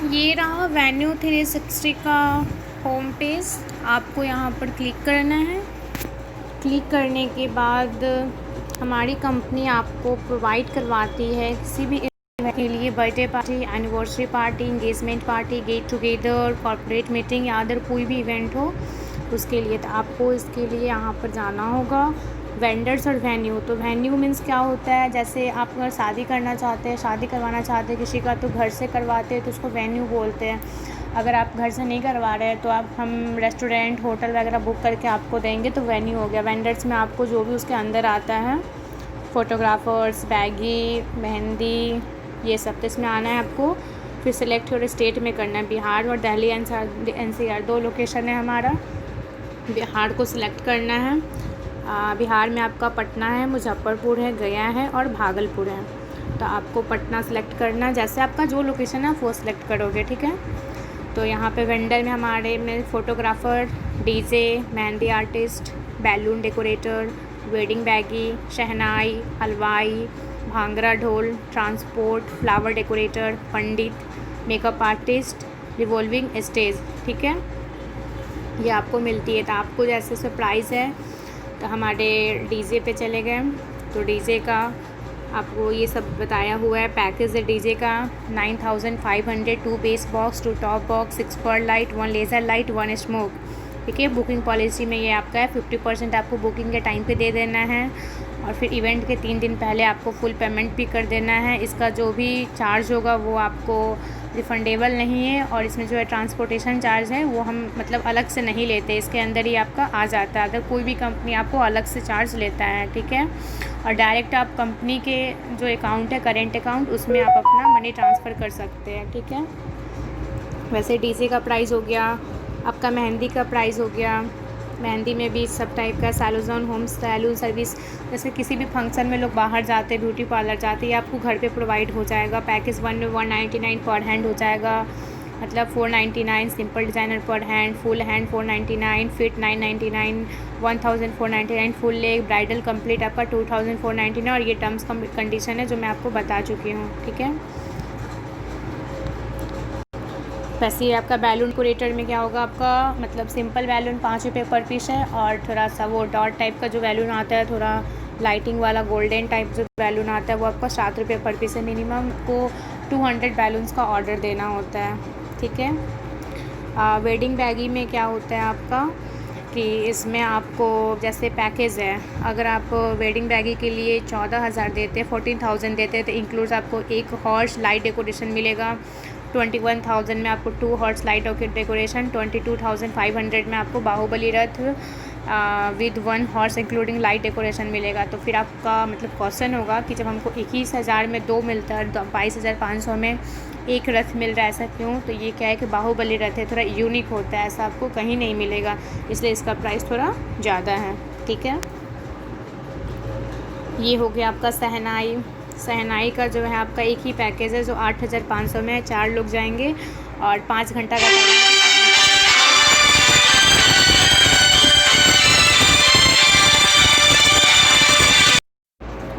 ये रहा वेन्यू 360 का होम पेज। आपको यहाँ पर क्लिक करना है। क्लिक करने के बाद हमारी कंपनी आपको प्रोवाइड करवाती है किसी भी इवेंट के लिए, birthday party, anniversary party, engagement party, get together, corporate meeting या अदर कोई भी इवेंट हो उसके लिए। तो आपको इसके लिए यहाँ पर जाना होगा। वेंडर्स और वेन्यू, तो वेन्यू मीन्स क्या होता है, जैसे आप अगर शादी करना चाहते हैं, शादी करवाना चाहते हैं किसी का, तो घर से करवाते हैं तो उसको वेन्यू बोलते हैं। अगर आप घर से नहीं करवा रहे हैं तो हम रेस्टोरेंट, होटल वगैरह बुक करके आपको देंगे तो वेन्यू हो गया। वेंडर्स में आपको जो भी उसके अंदर आता है, फ़ोटोग्राफ़र्स, बैगी, मेहंदी, ये सब, तो इसमें आना है आपको। फिर सिलेक्ट और स्टेट में करना है, बिहार और दिल्ली NCR 2 लोकेशन है हमारा। बिहार को सिलेक्ट करना है। बिहार में आपका पटना है, मुजफ्फरपुर है, गया है और भागलपुर है। तो आपको पटना सेलेक्ट करना, जैसे आपका जो लोकेशन है वो सिलेक्ट करोगे, ठीक है। तो यहाँ पे वेंडर में हमारे में photographer, DJ, mehndi artist, balloon decorator, wedding buggy, shehnai, halwai, bhangra dhol, transport, flower decorator, pandit, makeup artist, revolving stage, ठीक है, ये आपको मिलती है। तो आपको जैसे सरप्राइज़ है तो हमारे डीजे पे चले गए, तो डीजे का आपको ये सब बताया हुआ है। पैकेज है डीजे का 9500, 2 bass box, 2 top box, 6 pearl light, 1 laser light, 1 smoke, ठीक है। बुकिंग पॉलिसी में ये आपका है 50% आपको बुकिंग के टाइम पे दे देना है और फिर इवेंट के 3 दिन पहले आपको फुल पेमेंट भी कर देना है। इसका जो भी चार्ज होगा वो आपको रिफ़ंडेबल नहीं है और इसमें जो है ट्रांसपोर्टेशन चार्ज है वो हम मतलब अलग से नहीं लेते, इसके अंदर ही आपका आ जाता है। अगर कोई भी कंपनी आपको अलग से चार्ज लेता है, ठीक है। और डायरेक्ट आप कंपनी के जो अकाउंट है, करेंट अकाउंट, उसमें आप अपना मनी ट्रांसफ़र कर सकते हैं, ठीक है। वैसे डीजे का प्राइस हो गया, आपका मेहंदी का प्राइस हो गया। मेहंदी में भी सब टाइप का सैलून, होम सैलून सर्विस, जैसे किसी भी फंक्शन में लोग बाहर जाते हैं, ब्यूटी पार्लर जाते हैं, ये आपको घर पे प्रोवाइड हो जाएगा। पैकेज 1 में 199 पर हैंड हो जाएगा, मतलब 499, सिंपल डिज़ाइनर पर hand, full hand 499, fit 999, 1499, full leg, bridal complete आपका 2499। और ये टर्म्स कंडीशन है जो मैं आपको बता चुकी हूँ, ठीक है। वैसे ही आपका बैलून डेकोरेटर में क्या होगा, आपका मतलब सिंपल बैलून 5 रुपये पर पीस है और थोड़ा सा वो डॉट टाइप का जो बैलून आता है, थोड़ा लाइटिंग वाला गोल्डन टाइप जो बैलून आता है वो आपका 7 रुपये पर पीस है। मिनिमम को 200 बैलून्स का ऑर्डर देना होता है, ठीक है। वेडिंग बैगी में क्या होता है आपका कि इसमें आपको जैसे पैकेज है, अगर आप वेडिंग बैगी के लिए 14,000 देते हैं, 14,000 देते हैं तो इंक्लूड्स आपको एक हॉर्स लाइट डेकोरेशन मिलेगा। 21,000 में आपको 2 हॉर्स लाइट डेकोरेशन, 22,500 में आपको बाहुबली रथ with 1 horse including light decoration मिलेगा। तो फिर आपका मतलब क्वेश्चन होगा कि जब हमको 21,000 में 2 मिलता है, 22,500 में एक रथ मिल रहा है, ऐसा क्यों? तो ये क्या है कि बाहुबली रथ है, थोड़ा यूनिक होता है, ऐसा आपको कहीं नहीं मिलेगा, इसलिए इसका प्राइस थोड़ा ज़्यादा है, ठीक है। ये हो गया आपका शहनाई। शहनाई का जो है आपका एक ही पैकेज है जो 8,500 में है, 4 लोग जाएंगे और 5 घंटा का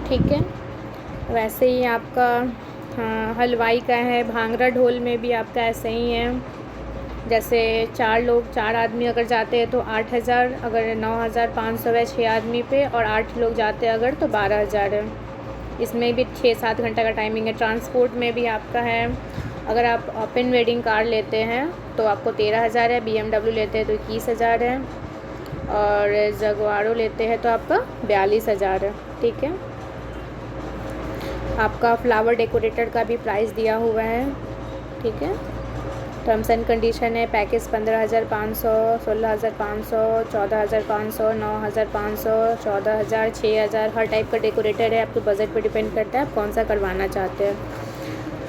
ठीक है। वैसे ही आपका हलवाई का है, भांगड़ा ढोल में भी आपका ऐसे ही है। जैसे 4 आदमी अगर जाते हैं तो 8,000, अगर 9,500 है 6 आदमी पे, और 8 लोग जाते हैं अगर तो 12,000 है। इसमें भी 6-7 घंटा का टाइमिंग है। ट्रांसपोर्ट में भी आपका है, अगर आप ओपन वेडिंग कार लेते हैं तो आपको 13,000 है, BMW लेते हैं तो 21,000 है, और जगवारो लेते हैं तो आपका 42,000 है, ठीक है। आपका फ्लावर डेकोरेटर का भी प्राइस दिया हुआ है, ठीक है। टर्म्स एंड कंडीशन है, पैकेज 15,500, 16,500, 14,500, 9,500, 14,000, 6,000, हर टाइप का डेकोरेटर है। आपके बजट पे डिपेंड करता है आप कौन सा करवाना चाहते हैं।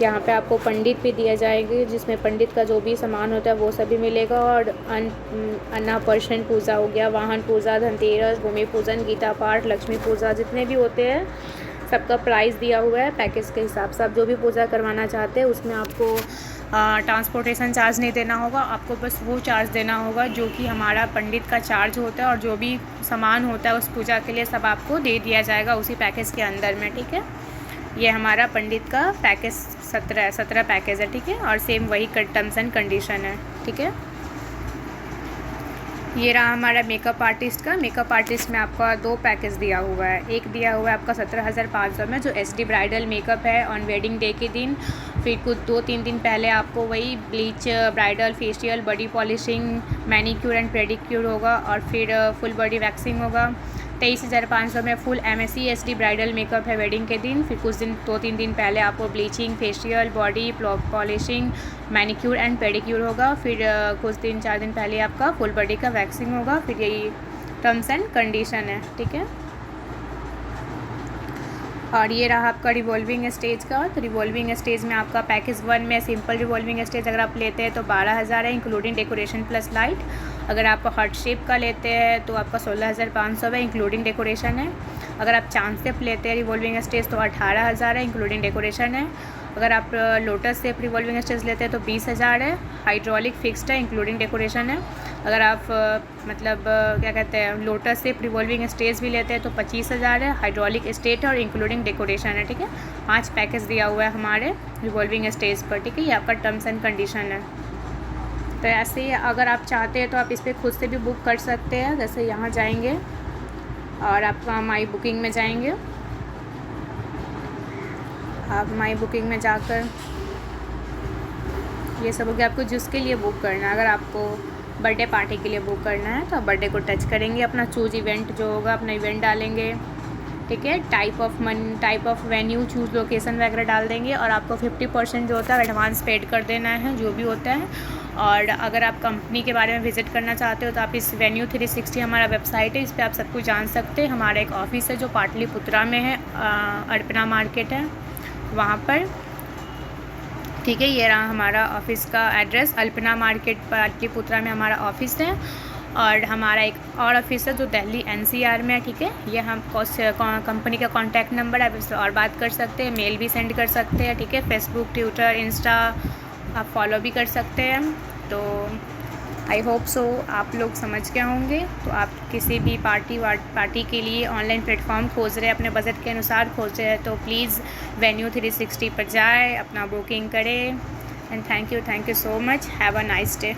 यहाँ पे आपको पंडित भी दिया जाएगी, जिसमें पंडित का जो भी सामान होता है वो सभी मिलेगा। और अन्नापर्शन पूजा हो गया, वाहन पूजा, धनतेरस, भूमि पूजन, गीता पाठ, लक्ष्मी पूजा, जितने भी होते हैं सबका प्राइस दिया हुआ है पैकेज के हिसाब से। आप जो भी पूजा करवाना चाहते हैं उसमें आपको ट्रांसपोर्टेशन चार्ज नहीं देना होगा, आपको बस वो चार्ज देना होगा जो कि हमारा पंडित का चार्ज होता है, और जो भी सामान होता है उस पूजा के लिए सब आपको दे दिया जाएगा उसी पैकेज के अंदर में, ठीक है। ये हमारा पंडित का पैकेज 17 पैकेज है, ठीक है। और सेम वही टर्म्स एंड कंडीशन है, ठीक है। ये रहा हमारा मेकअप आर्टिस्ट का। मेकअप आर्टिस्ट में आपका 2 पैकेज दिया हुआ है। एक दिया हुआ है आपका 17,500 में, जो HD ब्राइडल मेकअप है ऑन वेडिंग डे के दिन। फिर कुछ 2-3 दिन पहले आपको वही bleach, bridal facial, body polishing, manicure and pedicure होगा, और फिर फुल बॉडी वैक्सिंग होगा। 23,500 में full MSc SD bridal makeup है वेडिंग के दिन। फिर कुछ दिन 2-3 दिन पहले आपको bleaching, facial, body polishing, manicure and pedicure होगा। फिर कुछ दिन 4 दिन पहले आपका फुल बॉडी का वैक्सिंग होगा। फिर यही टर्म्स एंड कंडीशन है, ठीक है। और ये रहा आपका रिवॉल्विंग स्टेज का। तो रिवॉल्विंग स्टेज में आपका पैकेज 1 में सिंपल रिवॉल्विंग स्टेज अगर आप लेते हैं तो 12,000 है, इंक्लूडिंग डेकोरेशन प्लस लाइट। अगर आप हार्ट शेप का लेते हैं तो आपका 16,500 है, इंक्लूडिंग डेकोरेशन है। अगर आप चांद शेप लेते हैं रिवॉल्विंग स्टेज तो 18,000 है, इंक्लूडिंग डेकोरेशन है। अगर आप लोटस शेप रिवॉल्विंग स्टेज लेते हैं तो 20,000 है, हाइड्रोलिक फिक्स्ड है, इंक्लूडिंग डेकोरेशन है। अगर आप क्या कहते हैं लोटस शेप रिवॉल्विंग स्टेज भी लेते हैं तो 25,000 है, हाइड्रोलिक स्टेट है और इंक्लूडिंग डेकोरेशन है, ठीक है। 5 पैकेज दिया हुआ है हमारे रिवॉल्विंग स्टेज पर, ठीक है। ये आपका टर्म्स एंड कंडीशन है। तो ऐसे ही अगर आप चाहते हैं तो आप इस पर खुद से भी बुक कर सकते हैं। जैसे यहाँ जाएंगे और आप माई बुकिंग में जाएंगे। आप माई बुकिंग में जाकर ये सब हो गया आपको जिसके लिए बुक करना है। अगर आपको बर्थडे पार्टी के लिए बुक करना है तो आप बर्थडे को टच करेंगे, अपना चूज इवेंट जो होगा अपना इवेंट डालेंगे, ठीक है। Type of venue, choose location वगैरह डाल देंगे और आपको 50% जो होता है एडवांस पेड कर देना है, जो भी होता है। और अगर आप कंपनी के बारे में विज़िट करना चाहते हो तो आप इस वेन्यू 360 हमारा वेबसाइट है, इस पर आप सब कुछ जान सकते हैं। हमारा एक ऑफिस है जो पाटलिपुत्रा में है, अल्पना मार्केट है वहाँ पर, ठीक है। ये रहा हमारा ऑफिस का एड्रेस, अल्पना मार्केट पाटलिपुत्रा में हमारा ऑफिस है। और हमारा एक और ऑफिस है जो दिल्ली NCR में है, ठीक है। ये हम कंपनी का कॉन्टैक्ट नंबर आप इससे और बात कर सकते हैं, मेल भी सेंड कर सकते हैं, ठीक है। फेसबुक, ट्विटर, इंस्टा आप फॉलो भी कर सकते हैं। तो आई होप सो आप लोग समझ गए होंगे। तो आप किसी भी पार्टी के लिए ऑनलाइन प्लेटफॉर्म खोज रहे हैं, अपने बजट के अनुसार खोज रहे हैं, तो प्लीज़ वेन्यू 360 पर जाए, अपना बुकिंग करें। And thank you so much. Have a nice day.